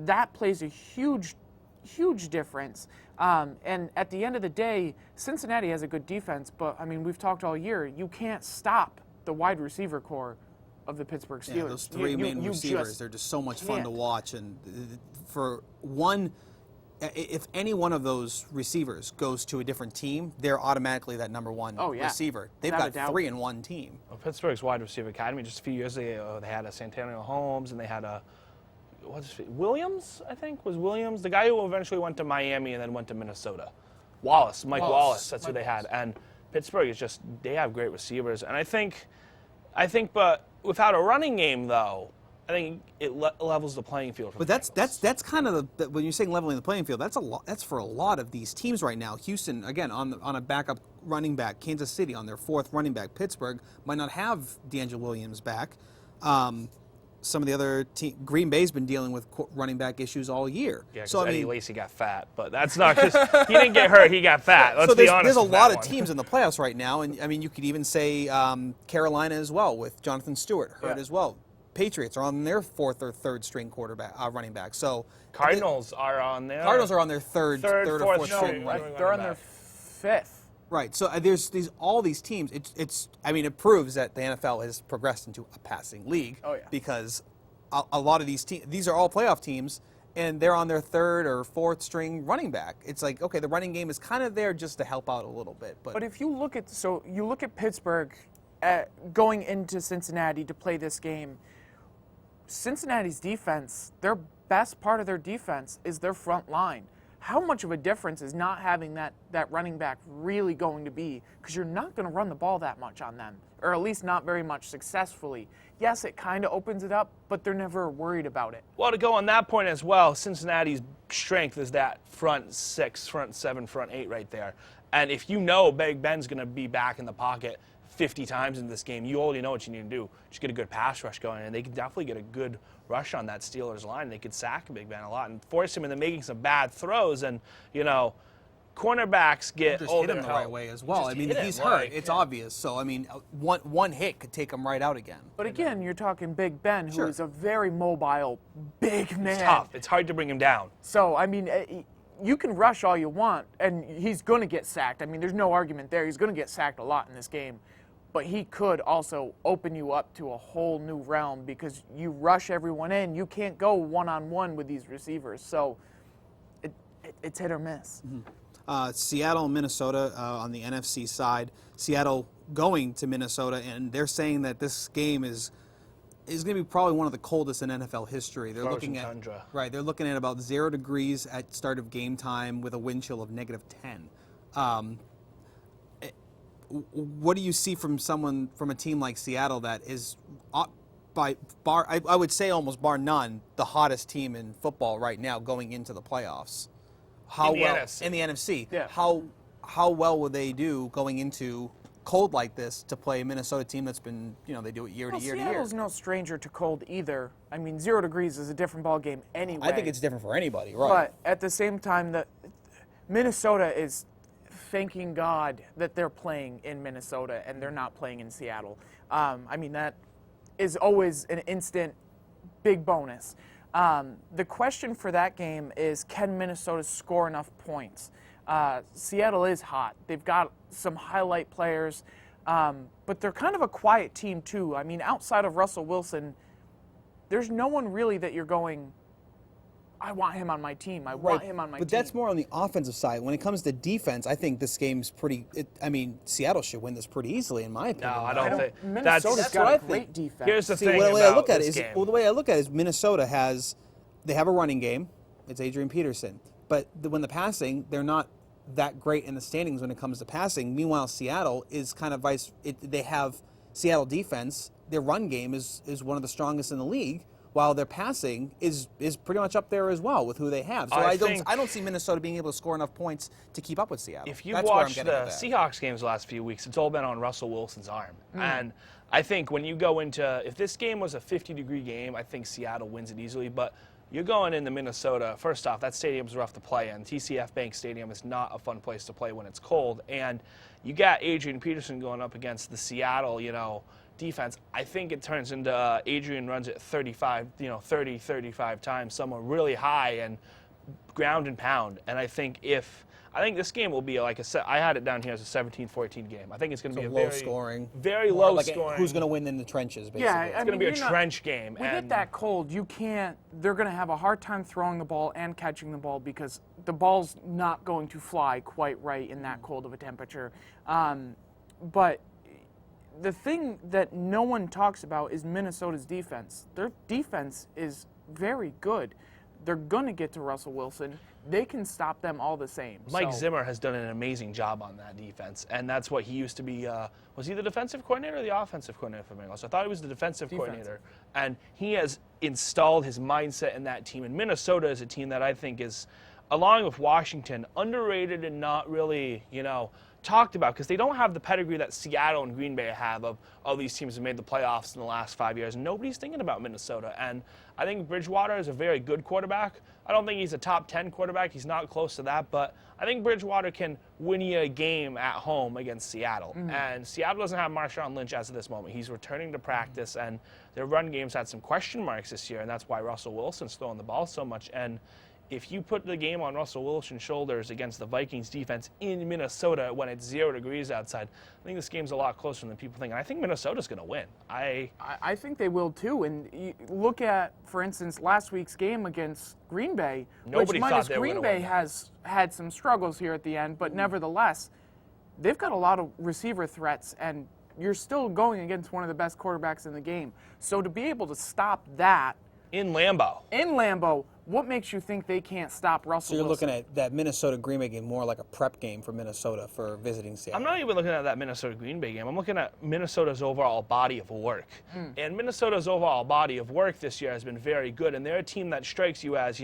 that plays a huge difference. And at the end of the day, Cincinnati has a good defense, but I mean, we've talked all year, you can't stop the wide receiver core of the Pittsburgh Steelers. Yeah, those three main receivers, they're just so much fun to watch. And for one, if any one of those receivers goes to a different team, they're automatically that number one receiver. They've got three in one team. Well, Pittsburgh's wide receiver academy, just a few years ago, they had a Santonio Holmes, and they had a Williams, I think, was Williams, the guy who eventually went to Miami and then went to Minnesota. Mike Wallace, that's who they had. And Pittsburgh is just, they have great receivers. And I think, but without a running game, though, I think it levels the playing field. But that's kind of when you're saying leveling the playing field, that's a lot. That's for a lot of these teams right now. Houston, again, on a backup running back. Kansas City on their fourth running back. Pittsburgh might not have DeAngelo Williams back. Some of the other teams, Green Bay's been dealing with running back issues all year. Yeah, because Eddie Lacy got fat, but that's not because he didn't get hurt, he got fat. Let's be honest. There's a lot of teams in the playoffs right now, and I mean, you could even say Carolina as well, with Jonathan Stewart hurt as well. Patriots are on their fourth or third string running back. So Cardinals are on their third or fourth string. They're on their fifth. Right. So there's all these teams. It proves that the NFL has progressed into a passing league. Oh, yeah. Because a lot of these teams, these are all playoff teams, and they're on their third or fourth string running back. It's like, okay, the running game is kind of there just to help out a little bit. But if you look at Pittsburgh going into Cincinnati to play this game, Cincinnati's defense, their best part of their defense is their front line. How much of a difference is not having that running back really going to be? Because you're not going to run the ball that much on them, or at least not very much successfully. Yes, it kind of opens it up, but they're never worried about it. Well, to go on that point as well, Cincinnati's strength is that front six, front seven, front eight right there. And if you know Big Ben's going to be back in the pocket 50 times in this game, you already know what you need to do. Just get a good pass rush going, and they can definitely get a good rush on that Steelers line. They could sack Big Ben a lot and force him into making some bad throws. And, cornerbacks get just hit him the right way as well. I mean, he's hurt. It's obvious. So, I mean, one hit could take him right out again. But again, you're talking Big Ben, who is a very mobile, big man. It's tough. It's hard to bring him down. So, I mean, you can rush all you want, and he's going to get sacked. I mean, there's no argument there. He's going to get sacked a lot in this game. But he could also open you up to a whole new realm because you rush everyone in. You can't go one-on-one with these receivers. So it's hit or miss. Mm-hmm. Seattle and Minnesota on the NFC side. Seattle going to Minnesota, and they're saying that this game is going to be probably one of the coldest in NFL history. They're looking at tundra. Right. They're looking at about 0 degrees at start of game time with a wind chill of -10. What do you see from a team like Seattle that is, I would say almost bar none, the hottest team in football right now going into the playoffs? In the NFC. Yeah. How well would they do going into cold like this to play a Minnesota team that's been, they do it year to year to year? Seattle's no stranger to cold either. I mean, 0 degrees is a different ball game anyway. I think it's different for anybody, right? But at the same time, Minnesota is thanking God that they're playing in Minnesota and they're not playing in Seattle. I mean, that is always an instant big bonus. The question for that game is, can Minnesota score enough points? Seattle is hot. They've got some highlight players, but they're kind of a quiet team too. I mean, outside of Russell Wilson, there's no one really that you're going, I want him on my team. I want him on my team. But that's more on the offensive side. When it comes to defense, I think this game's Seattle should win this pretty easily, in my opinion. No, I don't think. Minnesota's got a great defense. Here's the thing the way about I look at this it game. the way I look at it is Minnesota have a running game. It's Adrian Peterson. But when the passing, they're not that great in the standings when it comes to passing. Meanwhile, Seattle is kind of they have Seattle defense. Their run game is one of the strongest in the league, while their passing is pretty much up there as well with who they have. So I don't see Minnesota being able to score enough points to keep up with Seattle. If you've watched the Seahawks games the last few weeks, it's all been on Russell Wilson's arm. And I think when you go into, if this game was a 50-degree game, I think Seattle wins it easily. But you're going into Minnesota, first off, that stadium's rough to play in. TCF Bank Stadium is not a fun place to play when it's cold. And you got Adrian Peterson going up against the Seattle, defense, I think it turns into Adrian runs it 35 times, somewhere really high and ground and pound. And I think this game will be like I had it down here as a 17-14 game. I think it's going to be a low very scoring, very low like scoring. Who's going to win in the trenches? Basically, Yeah, It's going to be a trench game. We get that cold, you can't. They're going to have a hard time throwing the ball and catching the ball because the ball's not going to fly quite right in that cold of a temperature. But the thing that no one talks about is Minnesota's defense. Their defense is very good. They're going to get to Russell Wilson. They can stop them all the same. Mike Zimmer has done an amazing job on that defense, and that's what he used to be. Was he the defensive coordinator or the offensive coordinator for Bengals? I thought he was the defensive coordinator, and he has installed his mindset in that team. And Minnesota is a team that I think is, along with Washington, underrated and not really, talked about because they don't have the pedigree that Seattle and Green Bay have of these teams have made the playoffs in the last 5 years. And nobody's thinking about Minnesota. And I think Bridgewater is a very good quarterback. I don't think he's a top 10 quarterback. He's not close to that. But I think Bridgewater can win you a game at home against Seattle. Mm-hmm. And Seattle doesn't have Marshawn Lynch as of this moment. He's returning to practice. And their run game's had some question marks this year. And that's why Russell Wilson's throwing the ball so much. And if you put the game on Russell Wilson's shoulders against the Vikings defense in Minnesota when it's 0 degrees outside, I think this game's a lot closer than people think. And I think Minnesota's going to win. I think they will too. And you look at, for instance, last week's game against Green Bay, Nobody which thought they were Green gonna Bay win. has had some struggles here at the end, but nevertheless, they've got a lot of receiver threats, and you're still going against one of the best quarterbacks in the game. So to be able to stop that in Lambeau, what makes you think they can't stop Russell So you're Wilson? looking at that Minnesota Green Bay game more like a prep game for Minnesota for visiting Seattle. I'm not even looking at that Minnesota Green Bay game. I'm looking at Minnesota's overall body of work. And Minnesota's overall body of work this year has been very good. And they're a team that strikes you as,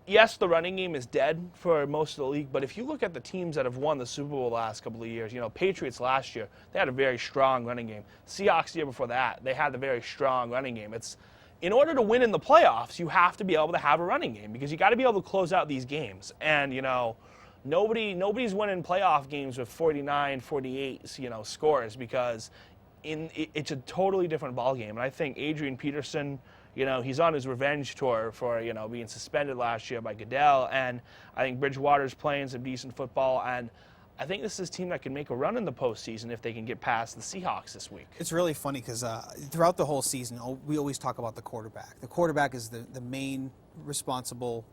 yes, the running game is dead for most of the league, but if you look at the teams that have won the Super Bowl the last couple of years, Patriots last year, they had a very strong running game. Seahawks the year before that, they had a very strong running game. In order to win in the playoffs, you have to be able to have a running game because you got to be able to close out these games. And, nobody's winning playoff games with 49, 48, scores because it's a totally different ballgame. And I think Adrian Peterson, he's on his revenge tour for, being suspended last year by Goodell. And I think Bridgewater's playing some decent football. And I think this is a team that can make a run in the postseason if they can get past the Seahawks this week. It's really funny because throughout the whole season, we always talk about the quarterback. The quarterback is the main responsibility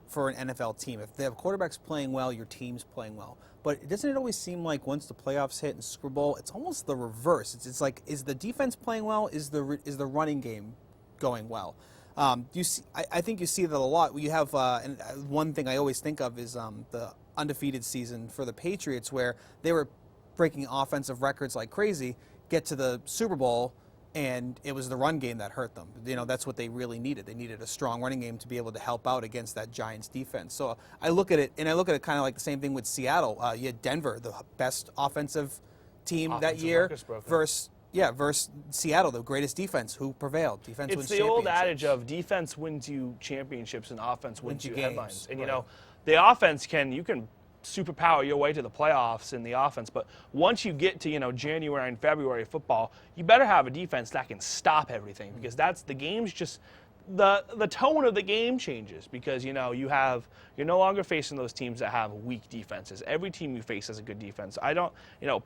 for an NFL team. If they have quarterbacks playing well, your team's playing well. But doesn't it always seem like once the playoffs hit and Super Bowl, it's almost the reverse. It's like, is the defense playing well? Is the running game going well? I think you see that a lot. You have and one thing I always think of is the undefeated season for the Patriots, where they were breaking offensive records like crazy, get to the Super Bowl, and it was the run game that hurt them. That's what they really needed. They needed a strong running game to be able to help out against that Giants defense. So I look at it kind of like the same thing with Seattle. You had Denver, the best offensive team that year, versus Seattle, the greatest defense. Who prevailed? Defense wins championships. It's the old adage of defense wins you championships and offense wins you headlines. And right. The offense you can superpower your way to the playoffs in the offense, but once you get to January and February football, you better have a defense that can stop everything because that's the game's just the tone of the game changes because you're no longer facing those teams that have weak defenses. Every team you face has a good defense. I don't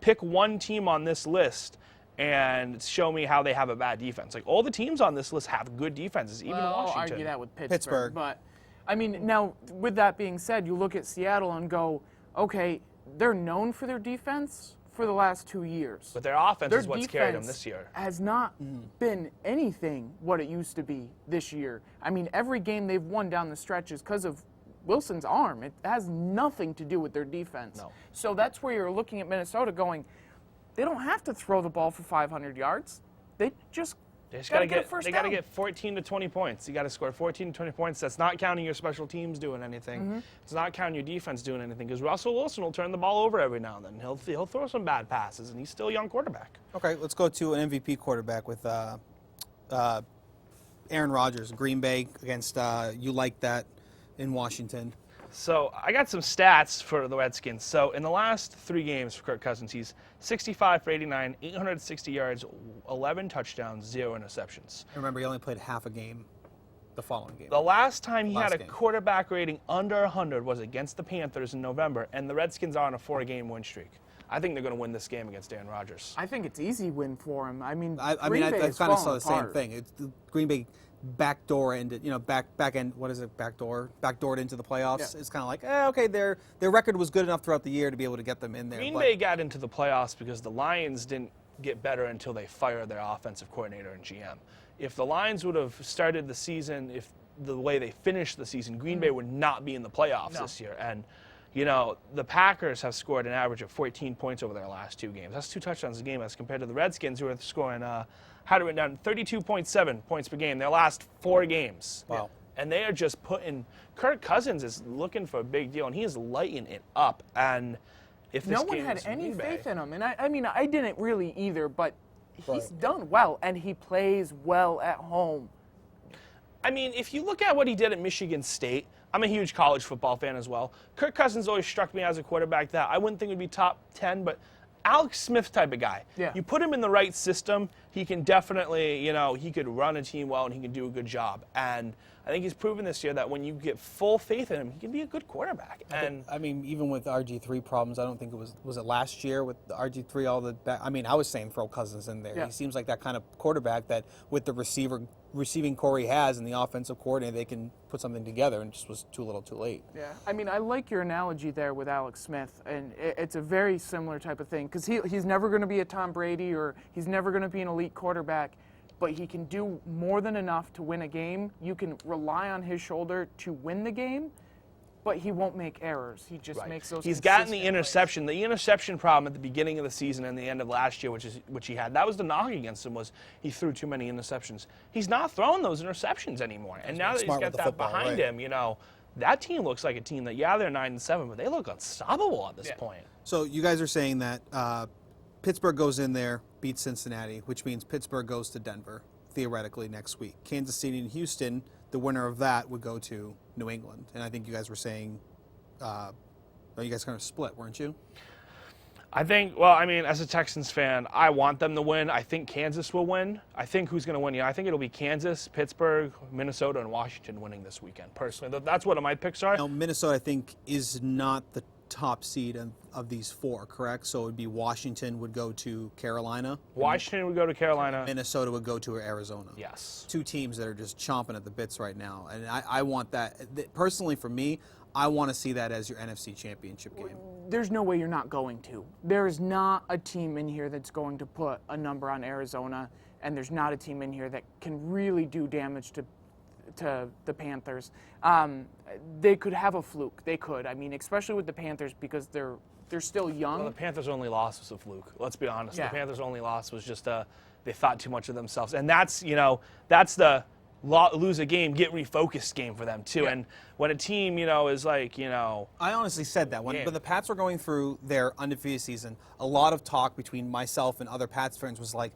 pick one team on this list and show me how they have a bad defense. Like all the teams on this list have good defenses, even Washington. I'll argue that with Pittsburgh. But I mean, now with that being said, you look at Seattle and go, okay, they're known for their defense for the last 2 years. But their offense is what's carried them this year. Has not been anything what it used to be this year. I mean, every game they've won down the stretch is because of Wilson's arm. It has nothing to do with their defense. No. So that's where you're looking at Minnesota going, they don't have to throw the ball for 500 yards. They just got to get 14 to 20 points. You got to score 14 to 20 points. That's not counting your special teams doing anything. It's not counting your defense doing anything because Russell Wilson will turn the ball over every now and then. He'll throw some bad passes, and he's still a young quarterback. Okay, let's go to an MVP quarterback with Aaron Rodgers, Green Bay against you like that in Washington. So I got some stats for the Redskins. So in the last 3 games for Kirk Cousins, he's 65 for 89, 860 yards, 11 touchdowns, 0 interceptions. And remember, he only played half a game the following game. The last time he had a game. quarterback rating under 100 was against the Panthers in November, and the Redskins are on a 4-game win streak. I think they're going to win this game against Aaron Rodgers. I think it's easy win for him. I mean, I Green mean, Bay I is kind of falling saw the same apart. thing. It's the Green Bay backdoor ended, back end. What is it? Backdoored into the playoffs. Yeah. It's kind of like, okay, their record was good enough throughout the year to be able to get them in there. Green but Bay got into the playoffs because the Lions didn't get better until they fired their offensive coordinator and GM. If the Lions would have started the season, if the way they finished the season, Green Bay would not be in the playoffs this year. And, the Packers have scored an average of 14 points over their last 2 games. That's 2 touchdowns a game as compared to the Redskins, who are scoring, had it written down, 32.7 points per game their last 4 games. Wow. And they are just Kirk Cousins is looking for a big deal, and he is lighting it up. And if this No one game had is any Green faith Bay, in him, and I mean, I didn't really either. But he's Right. done well, and he plays well at home. I mean, if you look at what he did at Michigan State, I'm a huge college football fan as well. Kirk Cousins always struck me as a quarterback that I wouldn't think would be top 10, but Alex Smith type of guy. Yeah. You put him in the right system, he can definitely, he could run a team well and he can do a good job. And I think he's proven this year that when you get full faith in him, he can be a good quarterback. And I mean, even with RG3 problems, I don't think was it last year with the RG3 all the back. I mean, I was saying throw Cousins in there. Yeah. He seems like that kind of quarterback that with the receiving core he has and the offensive coordinator, they can put something together, and just was too little too late. Yeah, I mean, I like your analogy there with Alex Smith, and it's a very similar type of thing because he's never going to be a Tom Brady or he's never going to be an elite quarterback, but he can do more than enough to win a game. You can rely on his shoulder to win the game, but he won't make errors. He just makes those. He's gotten the consistent interception. The interception problem at the beginning of the season and the end of last year, which he had, that was the knock against him, was he threw too many interceptions. He's not throwing those interceptions anymore. And now that he's smart got with the that football, behind right. him, that team looks like a team that, they're 9-7, but they look unstoppable at this point. So you guys are saying that Pittsburgh goes in there, beats Cincinnati, which means Pittsburgh goes to Denver, theoretically, next week. Kansas City and Houston, the winner of that would go to New England. And I think you guys were saying, you guys kind of split, weren't you? I think, as a Texans fan, I want them to win. I think Kansas will win. I think who's going to win? I think it'll be Kansas, Pittsburgh, Minnesota, and Washington winning this weekend, personally. That's what my picks are. Now, Minnesota, I think, is not the top seed of these 4, correct? So it would be Washington would go to Carolina. Washington would go to Carolina. Minnesota would go to Arizona. Yes. 2 teams that are just chomping at the bits right now. And I want that. Personally, for me, I want to see that as your NFC Championship game. There's no way you're not going to. There is not a team in here that's going to put a number on Arizona, and there's not a team in here that can really do damage to the Panthers. They could have a fluke. They could. I mean, especially with the Panthers because they're still young. Well, the Panthers' only loss was a fluke. Let's be honest. Yeah. The Panthers' only loss was just they thought too much of themselves, and that's the lose a game, get refocused game for them too. Yeah. And when a team is like I honestly said that when Yeah. the Pats were going through their undefeated season, a lot of talk between myself and other Pats fans was like,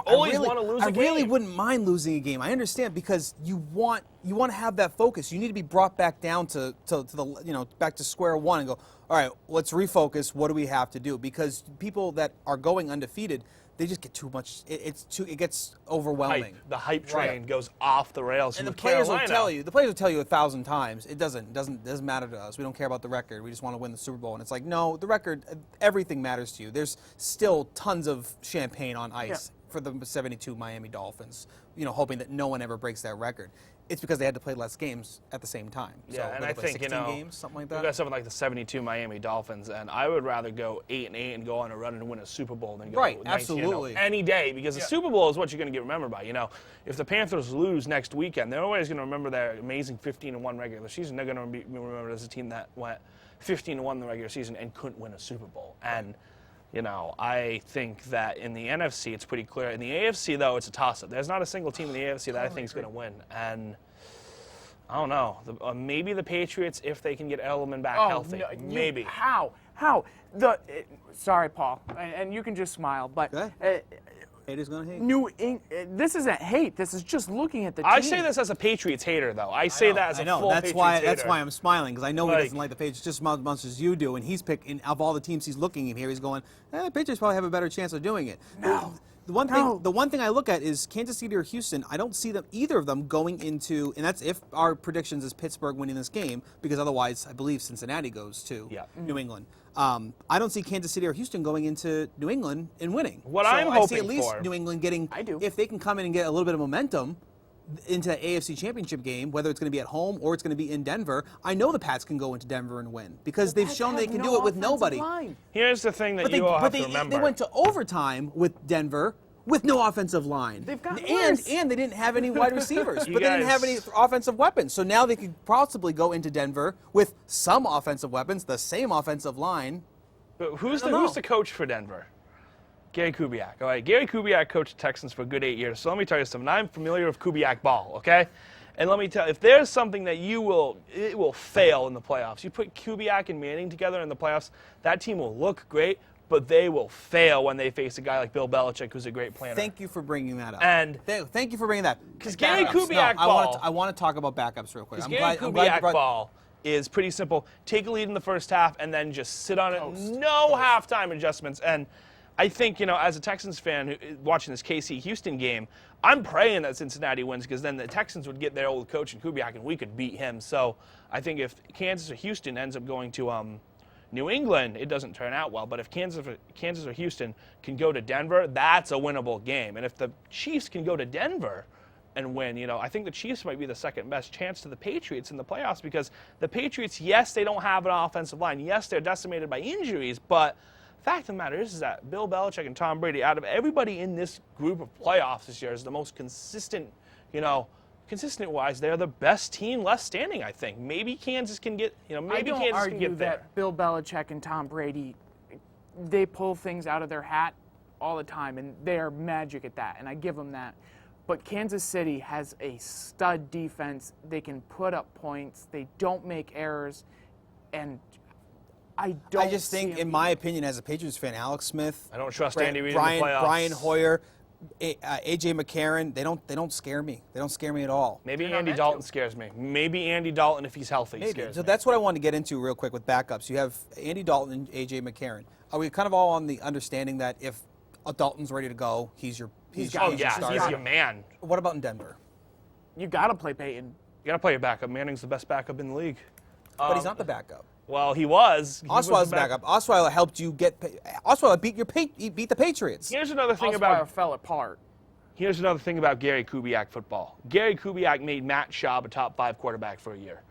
always wanna lose a I really game. wouldn't mind losing a game. I understand because you want to have that focus. You need to be brought back down to the back to square one and go, all right, let's refocus. What do we have to do? Because people that are going undefeated, they just get too much. It gets overwhelming. the hype train goes off the rails. And from the players Carolina. will tell you 1,000 times, it doesn't matter to us. We don't care about the record. We just want to win the Super Bowl. And it's like, no, the record, everything matters to you. There's still tons of champagne on ice for the 72 Miami Dolphins, hoping that no one ever breaks that record. It's because they had to play less games at the same time. Yeah, so and they I play think 16 games, something like we that. got something like the 72 Miami Dolphins, and I would rather go 8-8 and go on a run and win a Super Bowl than go Right, 19-0 absolutely. any day, because the Super Bowl is what you're going to get remembered by. If the Panthers lose next weekend, they're always going to remember their amazing 15-1 regular season. They're going to be remembered as a team that went 15-1 in the regular season and couldn't win a Super Bowl. And I think that in the NFC, it's pretty clear. In the AFC, though, it's a toss-up. There's not a single team in the AFC that I think is going to win. And I don't know. Maybe the Patriots, if they can get Edelman back healthy. No, Maybe. How? Sorry, Paul, and you can just smile, but Go Haters gonna hate. This isn't hate. This is just looking at the team. I say this as a Patriots hater, though. I say that as a full that's Patriots why hater. that's why I'm smiling, because I know he Like- doesn't like the Patriots just as much as you do, and he's picking of all the teams he's looking in here. He's going, the Patriots probably have a better chance of doing it. No. The one No. thing, the one thing I look at is Kansas City or Houston. I don't see them either of them going into, and that's if our predictions is Pittsburgh winning this game, because otherwise I believe Cincinnati goes to Yeah. New England. I don't see Kansas City or Houston going into New England and winning. What So I'm I see at hoping least for- New England getting, I do. if they can come in and get a little bit of momentum into the AFC Championship game, whether it's going to be at home or it's going to be in Denver. I know the Pats can go into Denver and win because they've shown they can do it with nobody. Here's the thing that But you all have to they remember. went to overtime with Denver with no offensive line. They've got and worse. and they didn't have any wide receivers, You but they didn't have any guys- offensive weapons. So now they could possibly go into Denver with some offensive weapons, the same offensive line. But who's I don't know. the coach for Denver? Gary Kubiak. All right, Gary Kubiak coached the Texans for a good 8 years. So let me tell you something. I'm familiar with Kubiak ball, okay? And let me tell you, if there's something that it will fail in the playoffs. You put Kubiak and Manning together in the playoffs, that team will look great, but they will fail when they face a guy like Bill Belichick, who's a great planner. Thank you for bringing that up. And- thank you for bringing that. 'Cause Gary Backups. Kubiak No, ball- I want to talk about backups real quick. Because I'm Gary glad you Kubiak brought- ball is pretty simple. Take a lead in the first half and then just sit on it. No halftime adjustments. And I think, as a Texans fan watching this KC Houston game, I'm praying that Cincinnati wins because then the Texans would get their old coach in Kubiak and we could beat him. So I think if Kansas or Houston ends up going to New England, it doesn't turn out well. But if Kansas or Houston can go to Denver, that's a winnable game. And if the Chiefs can go to Denver and win, I think the Chiefs might be the second best chance to the Patriots in the playoffs because the Patriots, yes, they don't have an offensive line. Yes, they're decimated by injuries, but fact of the matter is that Bill Belichick and Tom Brady, out of everybody in this group of playoffs this year, is the most consistent, consistent-wise, they're the best team left standing, I think. Maybe Kansas can get, I maybe don't Kansas argue can get there. that Bill Belichick and Tom Brady, they pull things out of their hat all the time, and they are magic at that, and I give them that. But Kansas City has a stud defense. They can put up points. They don't make errors, and I just think, in my opinion, as a Patriots fan, Alex Smith, I don't trust Andy Reid in the Brian, playoffs. Brian Hoyer, AJ McCarron, they don't scare me. They don't scare me at all. Maybe They're not Andy meant Dalton to. scares me. Maybe Andy Dalton, if he's healthy, Maybe. scares So me. that's what I wanted to get into real quick with backups. You have Andy Dalton and AJ McCarron. Are we kind of all on the understanding that if Dalton's ready to go, he's your Oh, your yeah, starter? he's your man. What about in Denver? You got to play Peyton. You got to play your backup. Manning's the best backup in the league. But he's not the backup. Well, he was. He was Osweiler's the backup. Osweiler helped you get. Osweiler beat the Patriots. Here's another thing Osweiler about fell apart. Here's another thing about Gary Kubiak football. Gary Kubiak made Matt Schaub a top 5 quarterback for a year.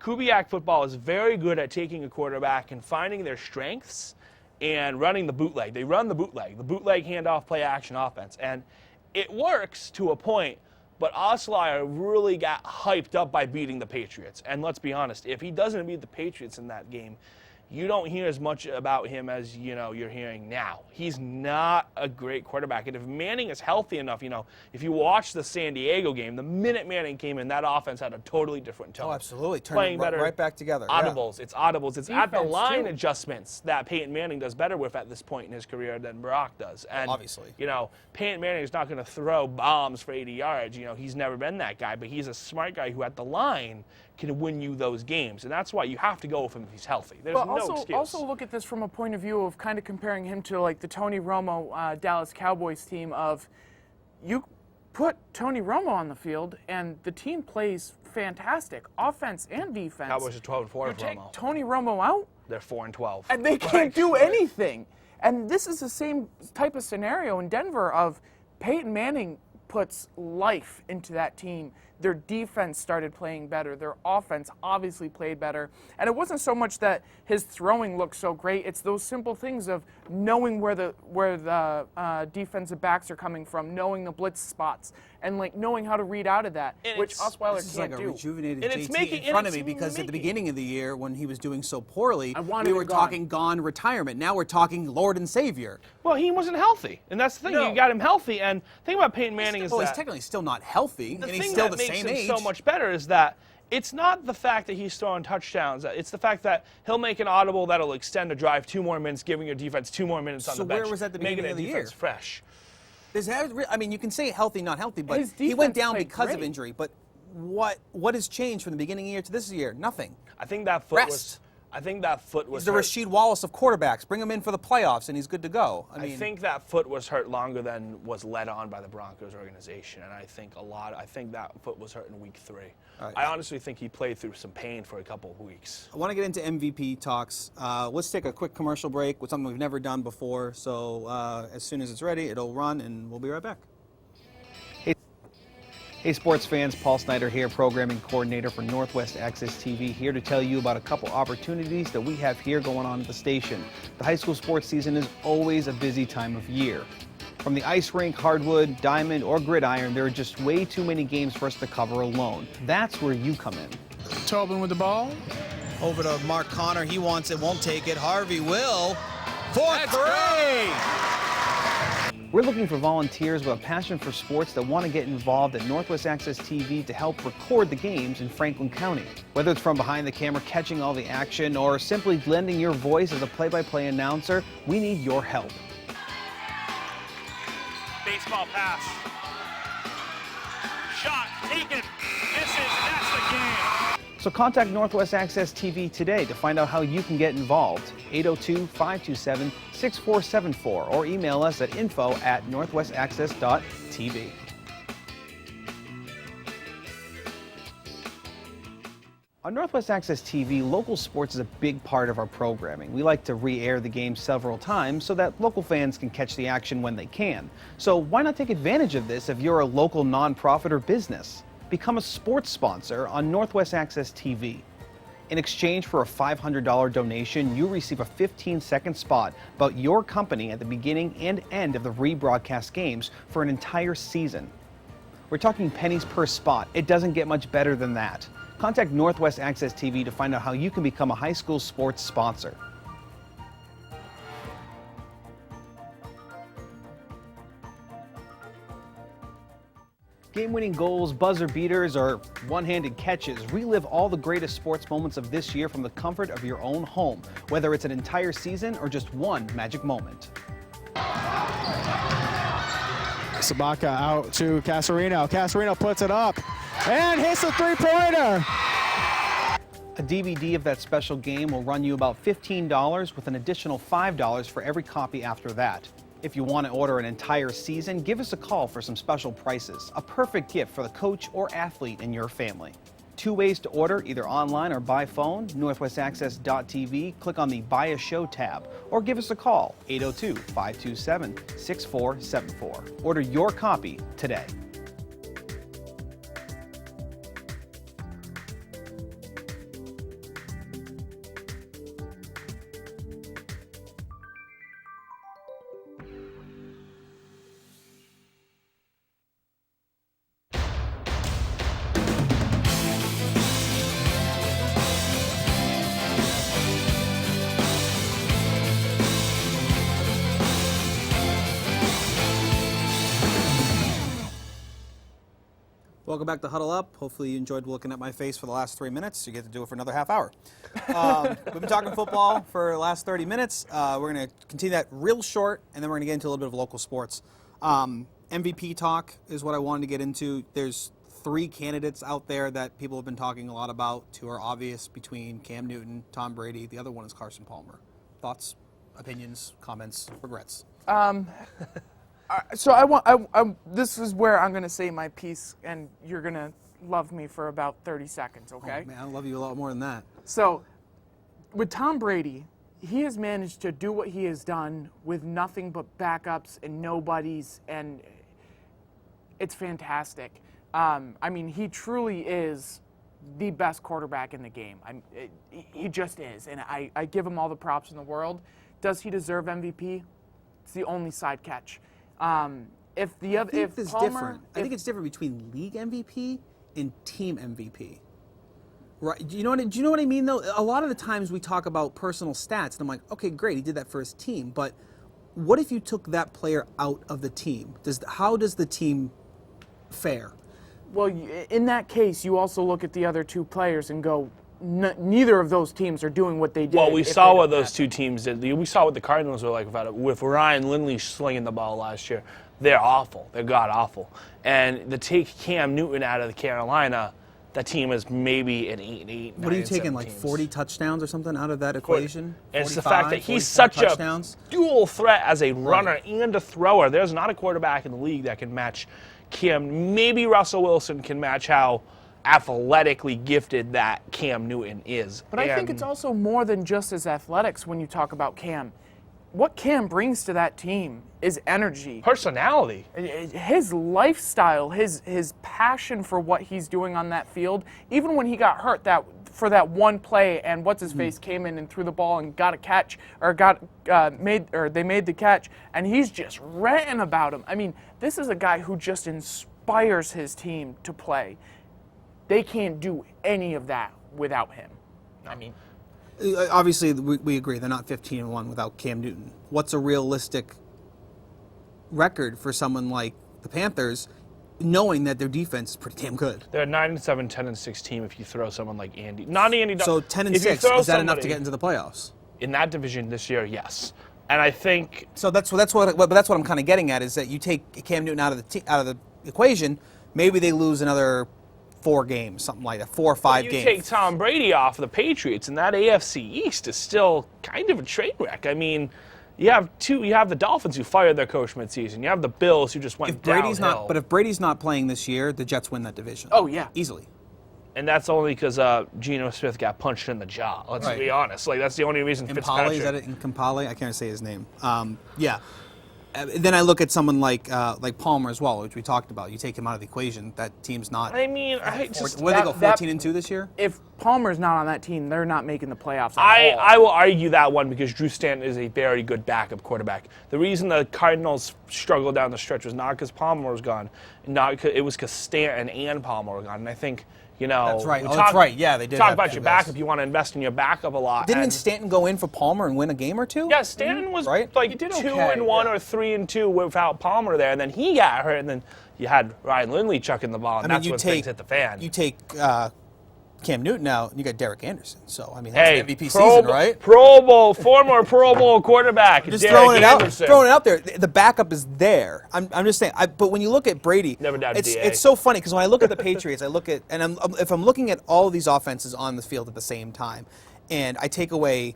Kubiak football is very good at taking a quarterback and finding their strengths and running the bootleg. They run the bootleg handoff, play action offense. And it works to a point, but Osweiler really got hyped up by beating the Patriots. And let's be honest, if he doesn't beat the Patriots in that game, you don't hear as much about him as you're hearing now. He's not a great quarterback. And if Manning is healthy enough, if you watch the San Diego game, the minute Manning came in, that offense had a totally different tone. Oh, absolutely. Turn Playing it better. right back together. Yeah. Audibles. It's audibles. It's at the Defense, line too. adjustments that Peyton Manning does better with at this point in his career than Barack does. And Obviously. Peyton Manning is not going to throw bombs for 80 yards. He's never been that guy, but he's a smart guy who at the line can win you those games. And that's why you have to go with him if he's healthy. There's But no also, excuse. also look at this from a point of view of kind of comparing him to like the Tony Romo Dallas Cowboys team of you put Tony Romo on the field and the team plays fantastic, offense and defense. Cowboys are 12-4 You with take Romo. Tony Romo out, They're 4-12. and they can't do anything. And this is the same type of scenario in Denver of Peyton Manning puts life into that team. Their defense started playing better. Their offense obviously played better. And it wasn't so much that his throwing looked so great. It's those simple things of knowing where the defensive backs are coming from, knowing the blitz spots, and like knowing how to read out of that, And which it's- Osweiler This is can't like a do. rejuvenated And it's JT making- in and front of it's me because at the making- beginning of the year when he was doing so poorly, I wanted we were him gone. talking gone retirement. Now we're talking Lord and Savior. Well, he wasn't healthy. And that's the thing. No. You got him healthy. And the thing about Peyton Manning is Well, that he's technically still not healthy, the and thing he's still that the makes same him age. so much better is that it's not the fact that he's throwing touchdowns. It's the fact that he'll make an audible that'll extend a drive 2 more minutes, giving your defense 2 more minutes on So the bench. where was that the making beginning of the defense year? fresh. I mean, you can say healthy, not healthy, but His he went defense down played because of great. injury. But what has changed from the beginning of the year to this year? Nothing. I think that foot Rest. was. I think that foot was He's the hurt. Rasheed Wallace of quarterbacks. Bring him in for the playoffs, and he's good to go. I think that foot was hurt longer than was led on by the Broncos organization, and I think that foot was hurt in week 3. Right. I honestly think he played through some pain for a couple of weeks. I want to get into MVP talks. Let's take a quick commercial break with something we've never done before. So as soon as it's ready, it'll run, and we'll be right back. Hey sports fans, Paul Snyder here, programming coordinator for Northwest Access TV, here to tell you about a couple opportunities that we have here going on at the station. The high school sports season is always a busy time of year. From the ice rink, hardwood, diamond, or gridiron, there are just way too many games for us to cover alone. That's where you come in. Tobin with the ball. Over to Mark Connor, he wants it, won't take it. Harvey will. For 3! We're looking for volunteers with a passion for sports that want to get involved at Northwest Access TV to help record the games in Franklin County. Whether it's from behind the camera catching all the action or simply lending your voice as a play-by-play announcer, we need your help. Baseball pass. Shot, taken, misses, and that's the game. So contact Northwest Access TV today to find out how you can get involved. 802-527-6474 or email us at info@northwestaccess.tv. On Northwest Access TV, local sports is a big part of our programming. We like to re-air the game several times so that local fans can catch the action when they can. So why not take advantage of this if you're a local nonprofit or business? Become a sports sponsor on Northwest Access TV. In exchange for a $500 donation, you receive a 15-second spot about your company at the beginning and end of the rebroadcast games for an entire season. We're talking pennies per spot. It doesn't get much better than that. Contact Northwest Access TV to find out how you can become a high school sports sponsor. Game-winning goals, buzzer beaters, or one-handed catches. Relive all the greatest sports moments of this year from the comfort of your own home, whether it's an entire season or just one magic moment. Sabaka out to Casarino. Casarino puts it up and hits a three-pointer. A DVD of that special game will run you about $15 with an additional $5 for every copy after that. If you want to order an entire season, give us a call for some special prices. A perfect gift for the coach or athlete in your family. 2 ways to order, either online or by phone, northwestaccess.tv, click on the Buy a Show tab, or give us a call, 802-527-6474. Order your copy today. Welcome back to Huddle Up. Hopefully you enjoyed looking at my face for the last 3 minutes. You get to do it for another half hour. We've been talking football for the last 30 minutes. We're going to continue that real short, and then we're going to get into a little bit of local sports. MVP talk is what I wanted to get into. There's 3 candidates out there that people have been talking a lot about. 2 are obvious between Cam Newton, Tom Brady. The other one is Carson Palmer. Thoughts, opinions, comments, regrets? So this is where I'm going to say my piece, and you're going to love me for about 30 seconds, okay? Oh, man, I love you a lot more than that. So with Tom Brady, he has managed to do what he has done with nothing but backups and nobodies, and it's fantastic. I mean, he truly is the best quarterback in the game. He just is, and I give him all the props in the world. Does he deserve MVP? It's the only side catch. If the other, if it's Palmer, different. I think it's different between league MVP and team MVP. Right? Do you know what I mean though? A lot of the times we talk about personal stats, and I'm like, okay, great, he did that for his team, but what if you took that player out of the team? How does the team fare? Well, in that case, you also look at the other 2 players and go, neither of those teams are doing what they did. Well, we saw what those 2 teams did. We saw what the Cardinals were like with Ryan Lindley slinging the ball last year. they're awful. They're god-awful. And to take Cam Newton out of the Carolina, that team is maybe an 8-8. What are you taking, 9-7 like teams. 40 touchdowns or something out of that equation? And it's the fact that 45, he's 45 such touchdowns? a dual threat as a runner and a thrower. There's not a quarterback in the league that can match Cam. Maybe Russell Wilson can match how athletically gifted that Cam Newton is. But I think it's also more than just his athletics when you talk about Cam. What Cam brings to that team is energy. Personality. His lifestyle, his passion for what he's doing on that field, even when he got hurt for that one play and what's-his-face came in and threw the ball and got a catch, or they made the catch, and he's just ranting about him. I mean, this is a guy who just inspires his team to play. They can't do any of that without him. I mean, obviously, we agree they're not 15-1 without Cam Newton. What's a realistic record for someone like the Panthers, knowing that their defense is pretty damn good? They're a 9-7, 10-6 team if you throw someone like Andy. Not Andy. So 10-6, is that enough to get into the playoffs? In that division this year, yes. And I think so. That's what I'm kind of getting at, is that you take Cam Newton out of the equation, maybe they lose another 4 games, something like that, 4 or 5 games. You take Tom Brady off the Patriots, and that AFC East is still kind of a train wreck. I mean, you have the Dolphins who fired their coach midseason. You have the Bills who just went downhill. But if Brady's not playing this year, the Jets win that division. Oh yeah, easily. And that's only because Geno Smith got punched in the jaw. Let's be honest. Like, that's the only reason. Impale, is that it? Impale? I can't say his name. Yeah. Then I look at someone like Palmer as well, which we talked about. You take him out of the equation, that team's not. I mean, they go 14-2 this year? If Palmer's not on that team, they're not making the playoffs at all. I will argue that one because Drew Stanton is a very good backup quarterback. The reason the Cardinals struggled down the stretch was not because Palmer was gone, it was because Stanton and Palmer were gone. And I think, that's right. That's right. Yeah, they did. Talk about your backup. You want to invest in your backup a lot. Didn't Stanton go in for Palmer and win a game or two? Yeah, Stanton was like 2-1 or 3-2 without Palmer there, and then he got hurt, and then you had Ryan Lindley chucking the ball, and that's when things hit the fan. You take Cam Newton out, and you got Derek Anderson. So I mean, that's an MVP Pro season, right? Former Pro Bowl quarterback. Just throwing it out there. The backup is there. I'm just saying. But when you look at Brady, never doubted DA. It's so funny because when I look at the Patriots, if I'm looking at all of these offenses on the field at the same time, and I take away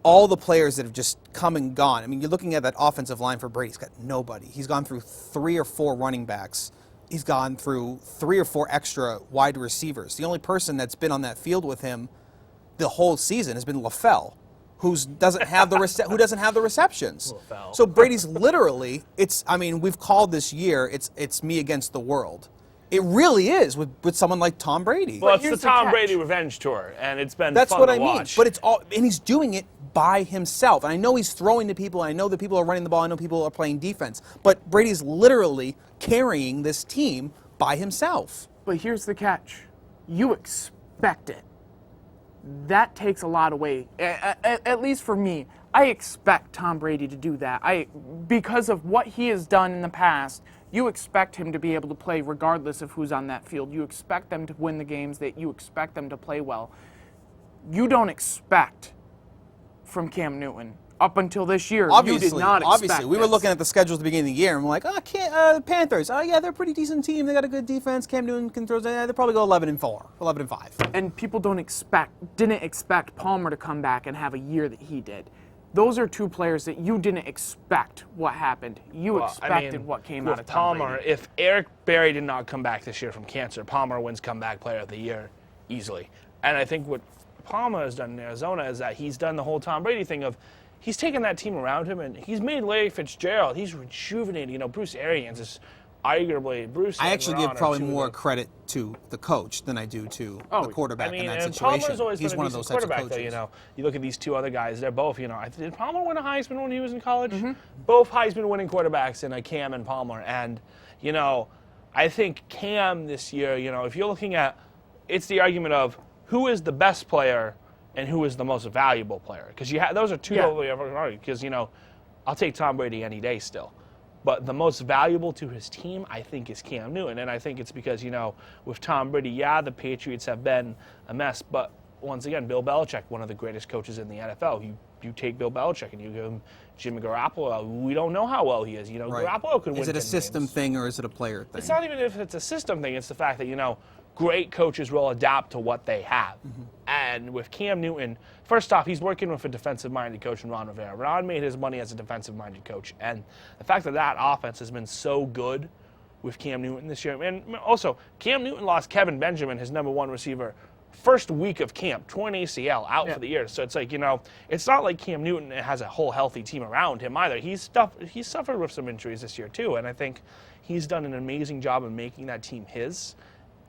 all the players that have just come and gone. I mean, you're looking at that offensive line for Brady. He's got nobody. He's gone through 3 or 4 running backs. He's gone through 3 or 4 extra wide receivers. The only person that's been on that field with him the whole season has been LaFell, who doesn't have the receptions. So Brady's literally, we've called this year, it's me against the world. It really is with someone like Tom Brady. Well, it's the Tom Brady revenge tour, and it's been That's fun what to I mean. watch. But it's all, and he's doing it by himself. And I know he's throwing to people. I know that people are running the ball. I know people are playing defense. But Brady's literally carrying this team by himself. But here's the catch: you expect it. That takes a lot away. At least for me, I expect Tom Brady to do that. Because of what he has done in the past. You expect him to be able to play regardless of who's on that field. You expect them to win the games, that you expect them to play well. You don't expect from Cam Newton. Up until this year, you did not expect Obviously, we were looking at the schedule at the beginning of the year, and we're like, Panthers. Oh, yeah, they're a pretty decent team. They got a good defense. Cam Newton can throw. They'll probably go 11-4, 11-5. And people didn't expect Palmer to come back and have a year that he did. Those are 2 players that you didn't expect what happened. You expected what came out of Tom Palmer. Brady. If Eric Berry did not come back this year from cancer, Palmer wins comeback player of the year easily. And I think what Palmer has done in Arizona is that he's done the whole Tom Brady thing of he's taken that team around him and he's made Larry Fitzgerald. He's rejuvenated. Bruce Arians is arguably Bruce. I actually give probably more credit to the coach than I do to the quarterback in that situation. Palmer's always He's been one a of those decent types of quarterback, coaches. though. You look at these 2 other guys; they're both. Did Palmer win a Heisman when he was in college? Mm-hmm. Both Heisman-winning quarterbacks in Cam and Palmer, and I think Cam this year. If you're looking at, it's the argument of who is the best player and who is the most valuable player, because those are 2 totally ever argued. Because I'll take Tom Brady any day still. But the most valuable to his team, I think, is Cam Newton. And I think it's because, with Tom Brady, the Patriots have been a mess. But once again, Bill Belichick, one of the greatest coaches in the NFL, he you take Bill Belichick and you give him Jimmy Garoppolo. We don't know how well he is. Right. Garoppolo could win. Is it a 10 system games. thing or is it a player thing? It's not even if it's a system thing. It's the fact that, great coaches will adapt to what they have. And with Cam Newton, first off, he's working with a defensive-minded coach in Ron Rivera. Ron made his money as a defensive-minded coach. And the fact that offense has been so good with Cam Newton this year. And also, Cam Newton lost Kevin Benjamin, his number one receiver, first week of camp, torn ACL, out for the year. So it's like, it's not like Cam Newton has a whole healthy team around him either. He's suffered with some injuries this year too, and I think he's done an amazing job of making that team his.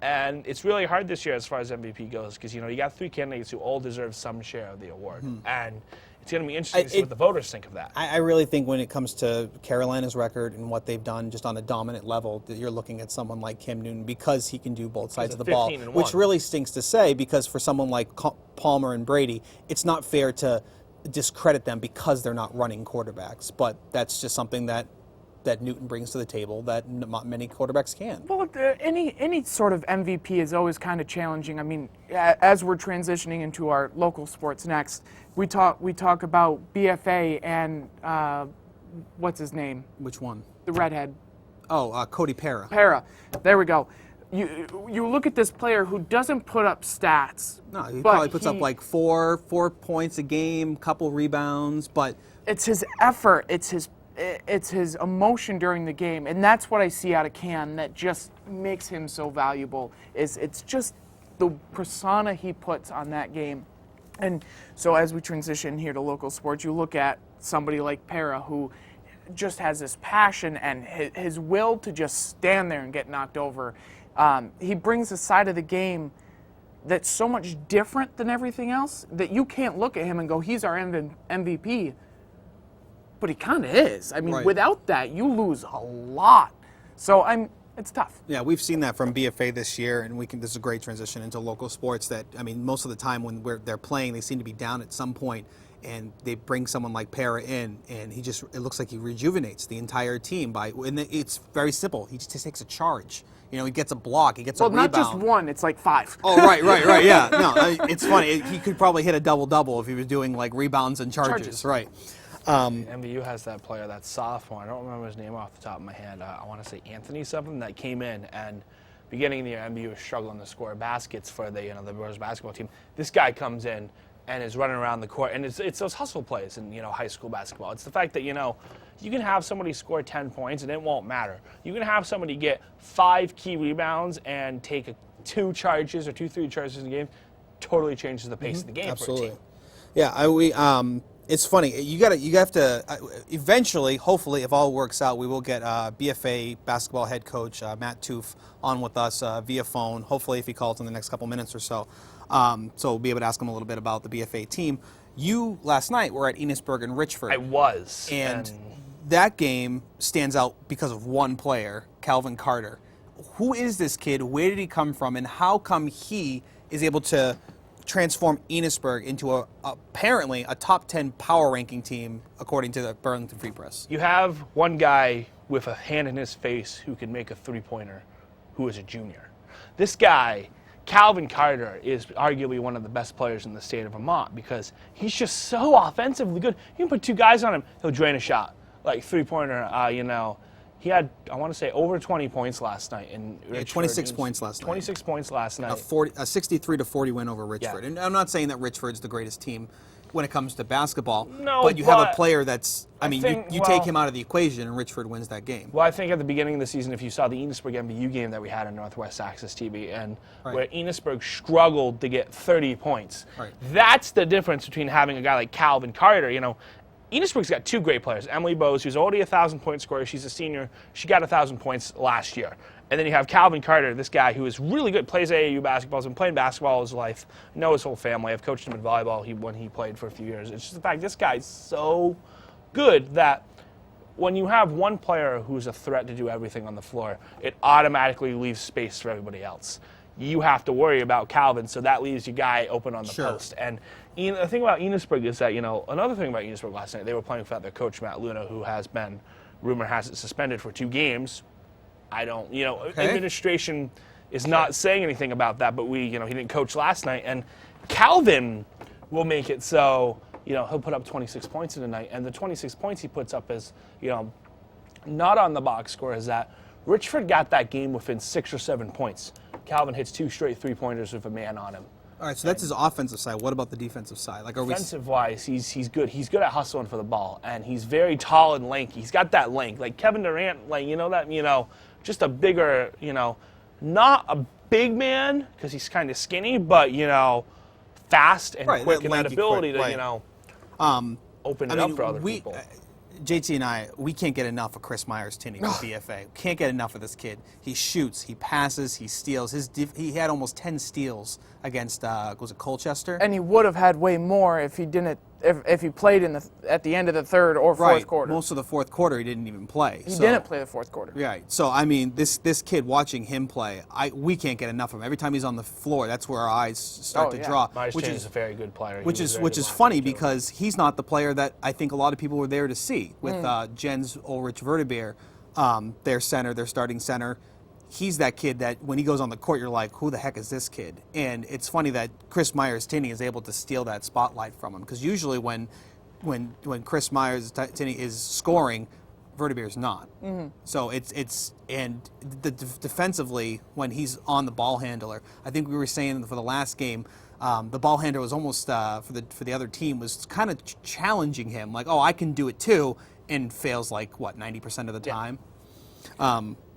And it's really hard this year as far as MVP goes because, you got 3 candidates who all deserve some share of the award. And it's going to be interesting to see what the voters think of that. I really think when it comes to Carolina's record and what they've done just on a dominant level, that you're looking at someone like Cam Newton because he can do both sides of the ball, 15-1. which really stinks to say because for someone like Palmer and Brady, it's not fair to discredit them because they're not running quarterbacks. But that's just something that Newton brings to the table that not many quarterbacks can. Well, any sort of MVP is always kind of challenging. I mean, as we're transitioning into our local sports next, we talk about BFA and what's his name? Which one? The redhead. Oh, Cody Parra. Parra. There we go. You look at this player who doesn't put up stats. No, he but probably puts up like four points a game, couple rebounds, but it's his effort. It's his emotion during the game, and that's what I see out of Cam that just makes him so valuable. It's just the persona he puts on that game. And so as we transition here to local sports, you look at somebody like Parra who just has this passion and his will to just stand there and get knocked over. He brings a side of the game that's so much different than everything else that you can't look at him and go, he's our MVP. But he kind of is. I mean, Right. Without that, you lose a lot. So it's tough. yeah, we've seen that from BFA this year, and this is a great transition into local sports. That I mean, most of the time when they're playing, they seem to be down at some point, and they bring someone like Parra in, and it looks like he rejuvenates the entire team and it's very simple. He just takes a charge. He gets a block, he gets a rebound. Not just one, it's like 5. Oh, right, yeah. No, it's funny. He could probably hit a double-double if he was doing like rebounds and charges. Right. MVU has that player, that sophomore. I don't remember his name off the top of my head. I want to say Anthony something that came in and beginning of the year, MVU was struggling to score baskets for the girls basketball team. This guy comes in and is running around the court, and it's those hustle plays in high school basketball. It's the fact that you can have somebody score 10 points and it won't matter. You can have somebody get 5 key rebounds and take 2 charges or 2-3 charges in the game. Totally changes the pace of the game Absolutely. for a team. Yeah, it's funny. You have to eventually, hopefully, if all works out, we will get BFA basketball head coach Matt Toof on with us via phone. Hopefully, if he calls in the next couple minutes or so, so we'll be able to ask him a little bit about the BFA team. You last night were at Enosburg and Richford. I was, and that game stands out because of one player, Calvin Carter. Who is this kid? Where did he come from? And how come he is able to transform Enosburg into apparently a top 10 power ranking team according to the Burlington Free Press? You have one guy with a hand in his face who can make a 3-pointer who is a junior. This guy, Calvin Carter, is arguably one of the best players in the state of Vermont because he's just so offensively good. You can put 2 guys on him, he'll drain a shot. Like 3-pointer, he had, I want to say, over 20 points last night. 26 points last night. 26 points last night. A 63-40 win over Richford. Yeah. And I'm not saying that Richford's the greatest team when it comes to basketball, No, but you have a but player that's, you take him out of the equation and Richford wins that game. Well, I think at the beginning of the season, if you saw the Enosburg MBU game that we had on Northwest Access TV, and where Enosburg struggled to get 30 points, that's the difference between having a guy like Calvin Carter. Enosburg's got 2 great players. Emily Bowes, who's already a 1,000-point scorer. She's a senior. She got 1,000 points last year. And then you have Calvin Carter, this guy who is really good, plays AAU basketball, has been playing basketball all his life, know his whole family. I've coached him in volleyball when he played for a few years. It's just the fact this guy's so good that when you have one player who's a threat to do everything on the floor, it automatically leaves space for everybody else. You have to worry about Calvin, so that leaves your guy open on the post. And the thing about Enosburg is that, another thing about Enosburg last night, they were playing without their coach, Matt Luna, who has been, rumor has it, suspended for 2 games. I don't, administration is not saying anything about that, but he didn't coach last night. And Calvin will make it so he'll put up 26 points in a night, and the 26 points he puts up is, not on the box score, is that Richford got that game within 6 or 7 points. Calvin hits 2 straight three-pointers with a man on him. All right, so that's his offensive side. What about the defensive side? Like, are we? Defensive-wise, he's good. He's good at hustling for the ball, and he's very tall and lanky. He's got that length, like Kevin Durant, just a bigger, not a big man because he's kind of skinny, but fast and Right, quick, that and that lanky, ability quick, to right. open it up for other people. JT and I, we can't get enough of Chris Myers-Tinney with BFA. Can't get enough of this kid. He shoots, he passes, he steals. He had almost 10 steals against was it Colchester? And he would have had way more if he didn't. If he played at the end of the third or fourth quarter. Most of the fourth quarter he didn't even play. He didn't play the fourth quarter. Right. So I mean, this kid, watching him play, we can't get enough of him. Every time he's on the floor, that's where our eyes start to draw. Myers-Tinney is a very good player. Which is funny because he's not the player that I think a lot of people were there to see with Jens Ulrich Verdebeer, their starting center. He's that kid that when he goes on the court, you're like, who the heck is this kid? And it's funny that Chris Myers-Tinney is able to steal that spotlight from him because usually when Chris Myers-Tinney is scoring, Verdebeer's not. Mm-hmm. So defensively when he's on the ball handler, I think we were saying for the last game, the ball handler was almost for the other team was kind of challenging him, like, oh, I can do it too, and fails like 90% of the time.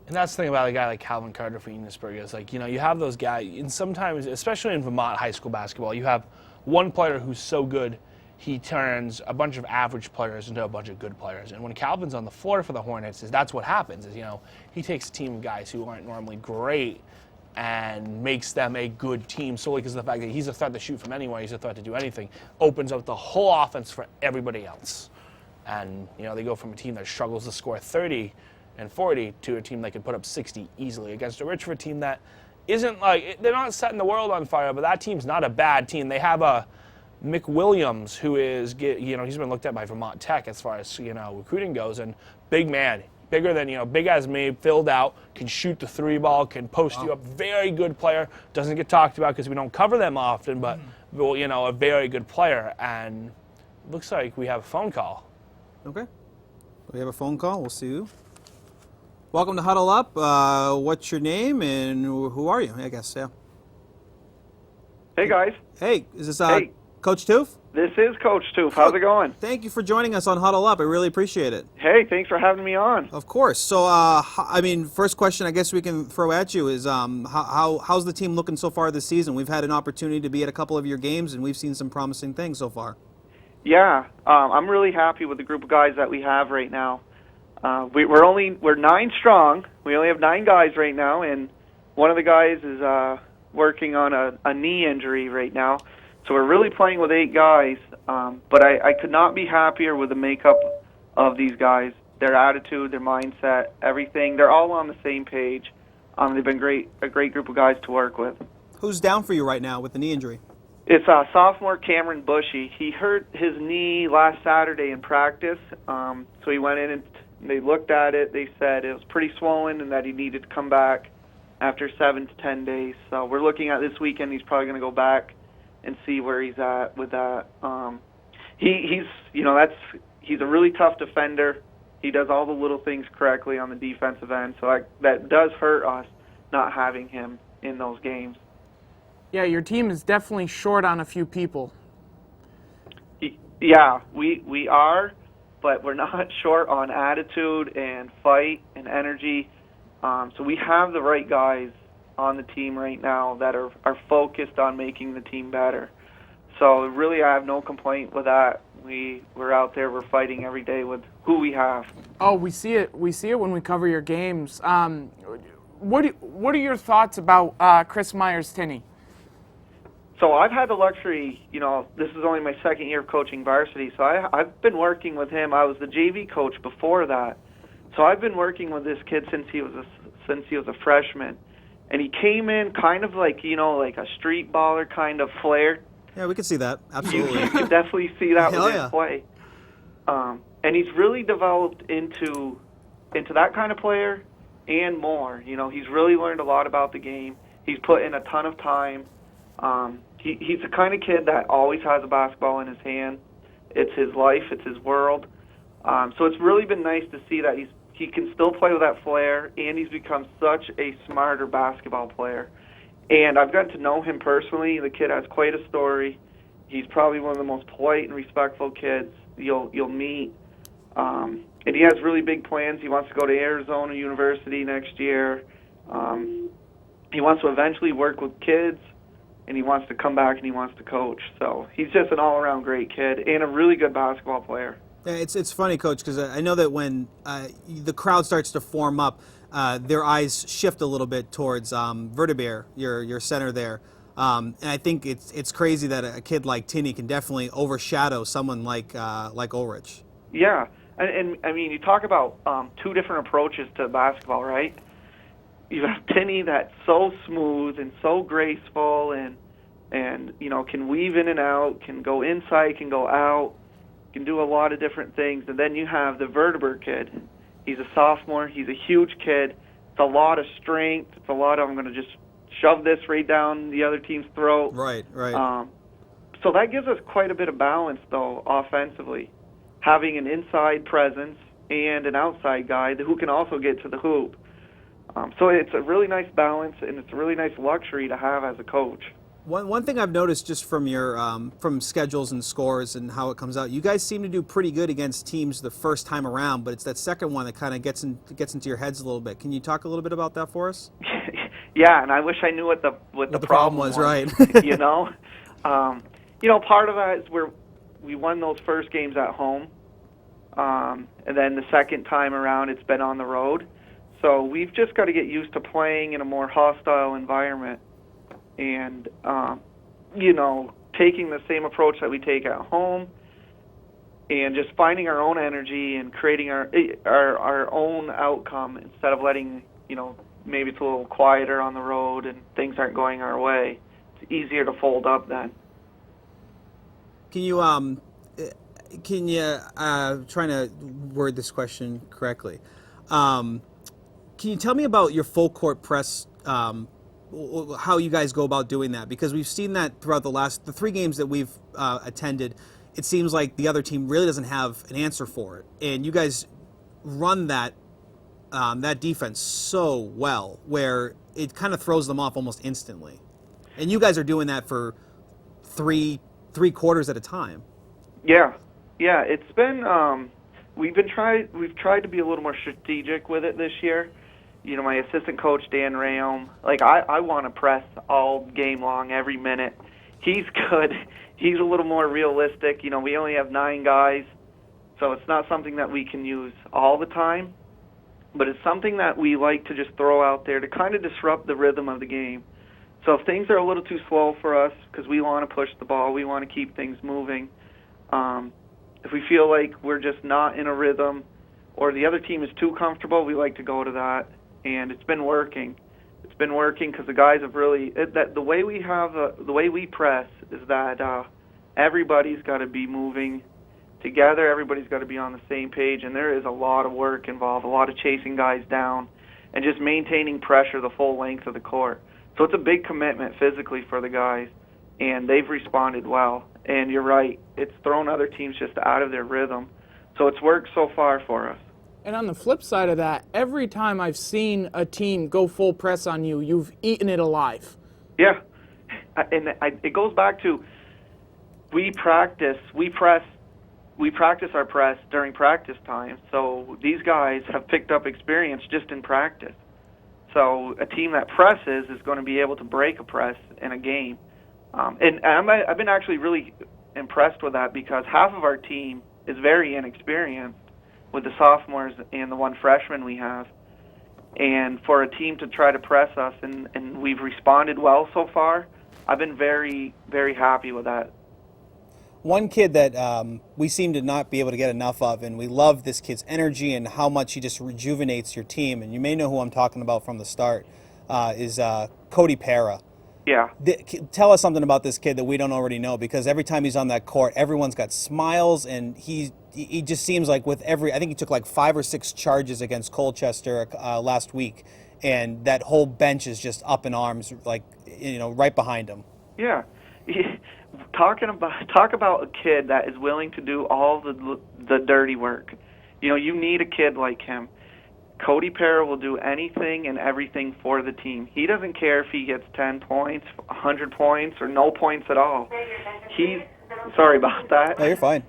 And that's the thing about a guy like Calvin Carter for Enosburg is like, you have those guys, and sometimes, especially in Vermont high school basketball, you have one player who's so good, he turns a bunch of average players into a bunch of good players. And when Calvin's on the floor for the Hornets, that's what happens. Is he takes a team of guys who aren't normally great and makes them a good team solely because of the fact that he's a threat to shoot from anywhere, he's a threat to do anything, opens up the whole offense for everybody else. And they go from a team that struggles to score 30 and 40 to a team that can put up 60 easily against a Richford team that isn't they're not setting the world on fire, but that team's not a bad team. They have a Mick Williams who is, he's been looked at by Vermont Tech as far as, recruiting goes, and big man, bigger than, big as me, filled out, can shoot the three ball, can post you up, very good player, doesn't get talked about because we don't cover them often, but, a very good player, and looks like we have a phone call. Okay. We have a phone call. We'll see you. Welcome to Huddle Up. What's your name and who are you? I guess, yeah. Hey, guys. Hey, is this Hey. Coach Toof? This is Coach Toof. How's it going? Thank you for joining us on Huddle Up. I really appreciate it. Hey, thanks for having me on. Of course. So, first question I guess we can throw at you is how's the team looking so far this season? We've had an opportunity to be at a couple of your games, and we've seen some promising things so far. Yeah, I'm really happy with the group of guys that we have right now. We're 9 strong. We only have 9 guys right now, and one of the guys is working on a knee injury right now. So we're really playing with 8 guys, but I could not be happier with the makeup of these guys. Their attitude, their mindset, everything. They're all on the same page. They've been a great group of guys to work with. Who's down for you right now with the knee injury? It's sophomore Cameron Bushy. He hurt his knee last Saturday in practice, so he went in and they looked at it. They said it was pretty swollen and that he needed to come back after 7 to 10 days. So we're looking at this weekend. He's probably going to go back and see where he's at with that. He's a really tough defender. He does all the little things correctly on the defensive end. So that does hurt us not having him in those games. Yeah, your team is definitely short on a few people. Yeah, we are, but we're not short on attitude and fight and energy. So we have the right guys on the team right now that are focused on making the team better. So really I have no complaint with that. We're out there, we're fighting every day with who we have. Oh, we see it when we cover your games. What are your thoughts about Chris Myers-Tinney? So I've had the luxury, this is only my second year of coaching varsity, so I've been working with him. I was the JV coach before that. So I've been working with this kid since he was a freshman. And he came in kind of like, like a street baller kind of flair. Yeah, we can see that. Absolutely. You can definitely see that with his yeah. play. And he's really developed into that kind of player and more. He's really learned a lot about the game. He's put in a ton of time. He's the kind of kid that always has a basketball in his hand. It's his life. It's his world. So it's really been nice to see that he can still play with that flair, and he's become such a smarter basketball player. And I've gotten to know him personally. The kid has quite a story. He's probably one of the most polite and respectful kids you'll meet. And he has really big plans. He wants to go to Arizona University next year. He wants to eventually work with kids, and he wants to come back and he wants to coach. So he's just an all-around great kid and a really good basketball player. Yeah, it's funny, Coach, because I know that when the crowd starts to form up, their eyes shift a little bit towards Vertebeer, your center there. And I think it's crazy that a kid like Tinney can definitely overshadow someone like Ulrich. Yeah, and I mean, you talk about two different approaches to basketball, right? You have Tinney that's so smooth and so graceful and can weave in and out, can go inside, can go out, can do a lot of different things. And then you have the Verteber kid. He's a sophomore. He's a huge kid. It's a lot of strength. It's a lot of, I'm going to just shove this right down the other team's throat. Right. So that gives us quite a bit of balance, though, offensively, having an inside presence and an outside guy who can also get to the hoop. So it's a really nice balance, and it's a really nice luxury to have as a coach. One thing I've noticed just from your from schedules and scores and how it comes out, you guys seem to do pretty good against teams the first time around, but it's that second one that kind of gets into your heads a little bit. Can you talk a little bit about that for us? Yeah, and I wish I knew what the problem was. Right. Part of that is we won those first games at home, and then the second time around it's been on the road. So we've just got to get used to playing in a more hostile environment and, taking the same approach that we take at home and just finding our own energy and creating our own outcome instead of letting, maybe it's a little quieter on the road and things aren't going our way. It's easier to fold up then. Can you trying to word this question correctly? Can you tell me about your full court press, how you guys go about doing that? Because we've seen that throughout the 3 games that we've attended. It seems like the other team really doesn't have an answer for it, and you guys run that defense so well, where it kind of throws them off almost instantly. And you guys are doing that for three quarters at a time. Yeah. It's been we've tried to be a little more strategic with it this year. My assistant coach, Dan Rayom, I want to press all game long, every minute. He's good. He's a little more realistic. We only have 9 guys, so it's not something that we can use all the time, but it's something that we like to just throw out there to kind of disrupt the rhythm of the game. So if things are a little too slow for us, because we want to push the ball, we want to keep things moving, if we feel like we're just not in a rhythm or the other team is too comfortable, we like to go to that. And it's been working. It's been working because the guys have really the way we press is that everybody's got to be moving together. Everybody's got to be on the same page, and there is a lot of work involved, a lot of chasing guys down, and just maintaining pressure the full length of the court. So it's a big commitment physically for the guys, and they've responded well. And you're right, it's thrown other teams just out of their rhythm. So it's worked so far for us. And on the flip side of that, every time I've seen a team go full press on you, you've eaten it alive. Yeah, and it goes back to we practice our press during practice time. So these guys have picked up experience just in practice. So a team that presses is going to be able to break a press in a game. And I've been actually really impressed with that because half of our team is very inexperienced with the sophomores and the 1 freshman we have. And for a team to try to press us, and we've responded well so far, I've been very, very happy with that. One kid that we seem to not be able to get enough of, and we love this kid's energy and how much he just rejuvenates your team, and you may know who I'm talking about from the start, is Cody Para. Yeah. Tell us something about this kid that we don't already know, because every time he's on that court, everyone's got smiles, and he just seems like I think he took like 5 or 6 charges against Colchester last week, and that whole bench is just up in arms, right behind him. Yeah. talk about a kid that is willing to do all the dirty work. You need a kid like him. Cody Parra will do anything and everything for the team. He doesn't care if he gets 10 points, 100 points, or no points at all. Sorry about that. No, you're fine.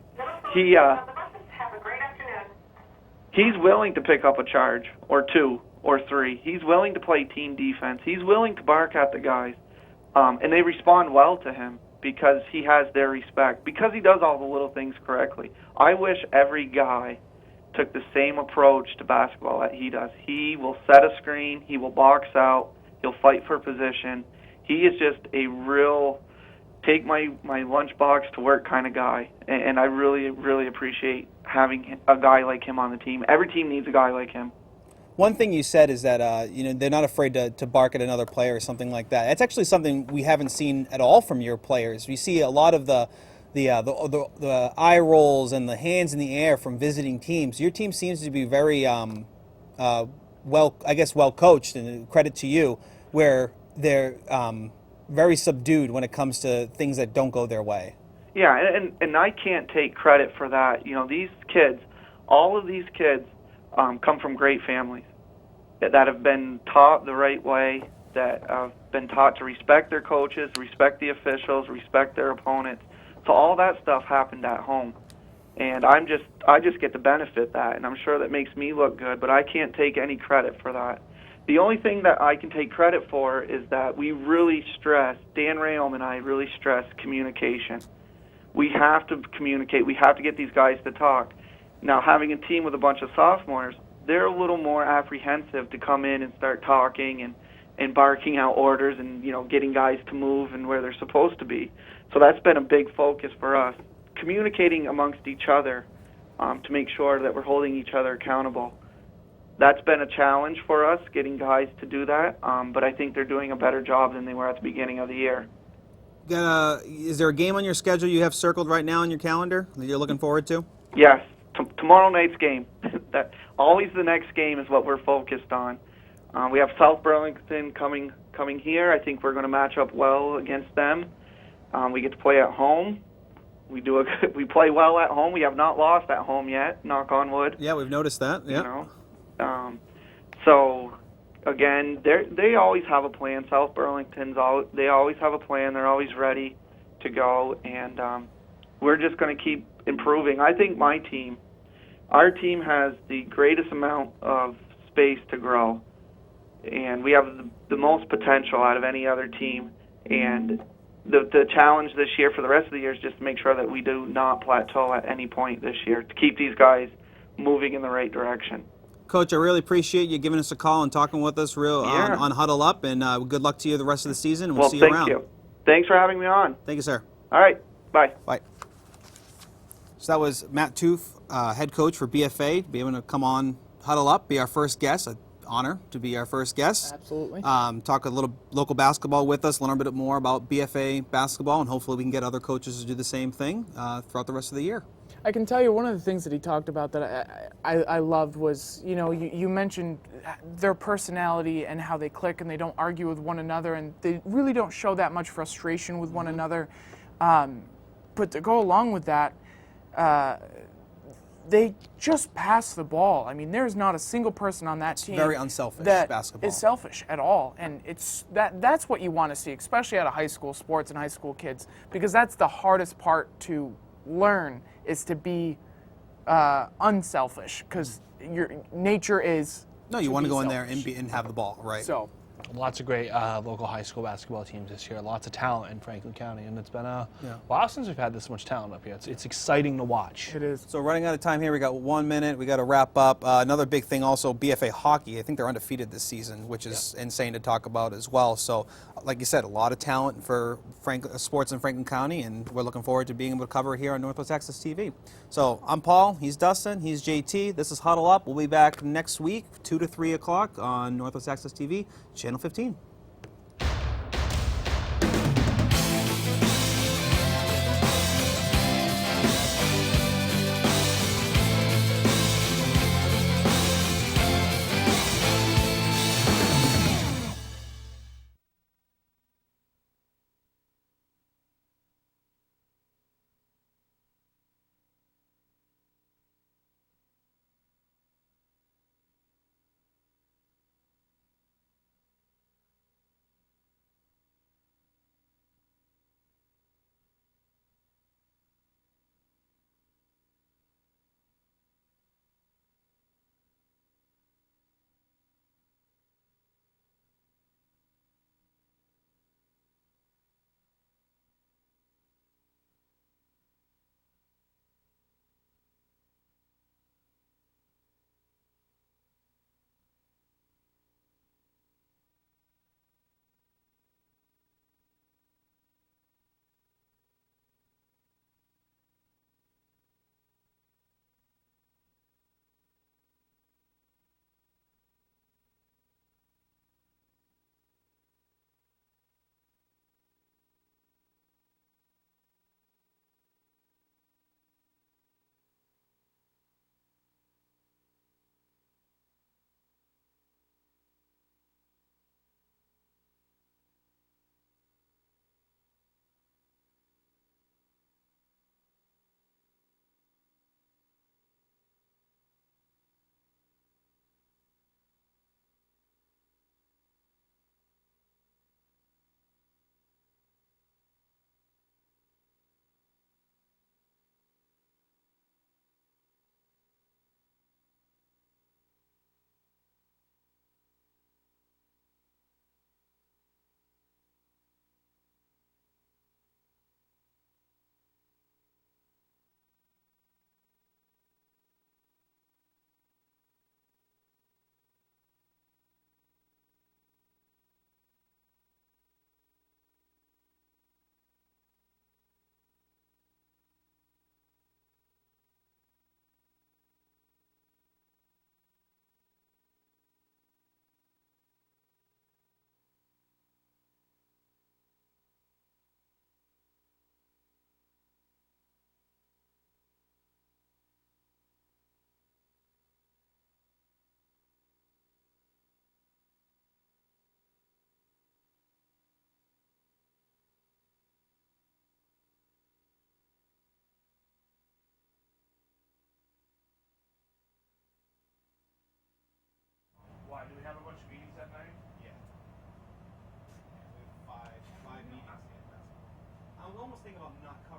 He's willing to pick up a charge or 2 or 3. He's willing to play team defense. He's willing to bark at the guys. And they respond well to him because he has their respect, because he does all the little things correctly. I wish every guy took the same approach to basketball that he does. He will set a screen. He will box out. He'll fight for position. He is just a real take my lunchbox to work kind of guy. And I really, really appreciate having a guy like him on the team. Every team needs a guy like him. One thing you said is that they're not afraid to bark at another player or something like that. That's actually something we haven't seen at all from your players. We see a lot of the eye rolls and the hands in the air from visiting teams. Your team seems to be very well coached, and credit to you, where they're very subdued when it comes to things that don't go their way. Yeah, and I can't take credit for that. These kids, all of these kids, come from great families that have been taught the right way, that have been taught to respect their coaches, respect the officials, respect their opponents. So all that stuff happened at home, and I just get to benefit that, and I'm sure that makes me look good, but I can't take any credit for that. The only thing that I can take credit for is that we really stress, Dan Rayom and I really stress communication. We have to communicate. We have to get these guys to talk. Now, having a team with a bunch of sophomores, they're a little more apprehensive to come in and start talking and barking out orders and, getting guys to move and where they're supposed to be. So that's been a big focus for us, communicating amongst each other to make sure that we're holding each other accountable. That's been a challenge for us, getting guys to do that, but I think they're doing a better job than they were at the beginning of the year. Is there a game on your schedule you have circled right now on your calendar that you're looking forward to? Yes. Tomorrow night's game. That always the next game is what we're focused on. We have South Burlington coming here. I think we're going to match up well against them. We get to play at home. We play well at home. We have not lost at home yet. Knock on wood. Yeah, we've noticed that. Yeah. So again, they always have a plan. South Burlington's they always have a plan. They're always ready to go, and we're just going to keep improving. I think our team has the greatest amount of space to grow, and we have the most potential out of any other team. And the challenge this year for the rest of the year is just to make sure that we do not plateau at any point this year, to keep these guys moving in the right direction. Coach, I really appreciate you giving us a call and talking with us on Huddle Up, and good luck to you the rest of the season, and we'll see you around. Thank you. Thanks for having me on. Thank you, sir. All right. Bye. Bye. So that was Matt Toof, head coach for BFA, to be able to come on Huddle Up, be our first guest. An honor to be our first guest. Absolutely. Talk a little local basketball with us, learn a bit more about BFA basketball, and hopefully we can get other coaches to do the same thing throughout the rest of the year. I can tell you one of the things that he talked about that I loved was, you mentioned their personality and how they click and they don't argue with one another, and they really don't show that much frustration with one another. But to go along with that, they just pass the ball. I mean, there's not a single person on that team very unselfish that basketball. is selfish at all, and that's what you want to see, especially out of high school sports and high school kids, because that's the hardest part to learn, is to be unselfish, because your nature is you want to go selfish. in there and have the ball, right? So Lots of great local high school basketball teams this year. Lots of talent in Franklin County, and it's been a while since we've had this much talent up here. It's exciting to watch. it is. So running out of time here, we got 1 minute. We got to wrap up. Another big thing also, BFA hockey. I think they're undefeated this season, which is insane to talk about as well. So, like you said, a lot of talent for sports in Franklin County, and we're looking forward to being able to cover it here on Northwest Access TV. So I'm Paul. He's Dustin. He's JT. This is Huddle Up. We'll be back next week, 2 to 3 o'clock on Northwest Access TV, Channel 15. thing about not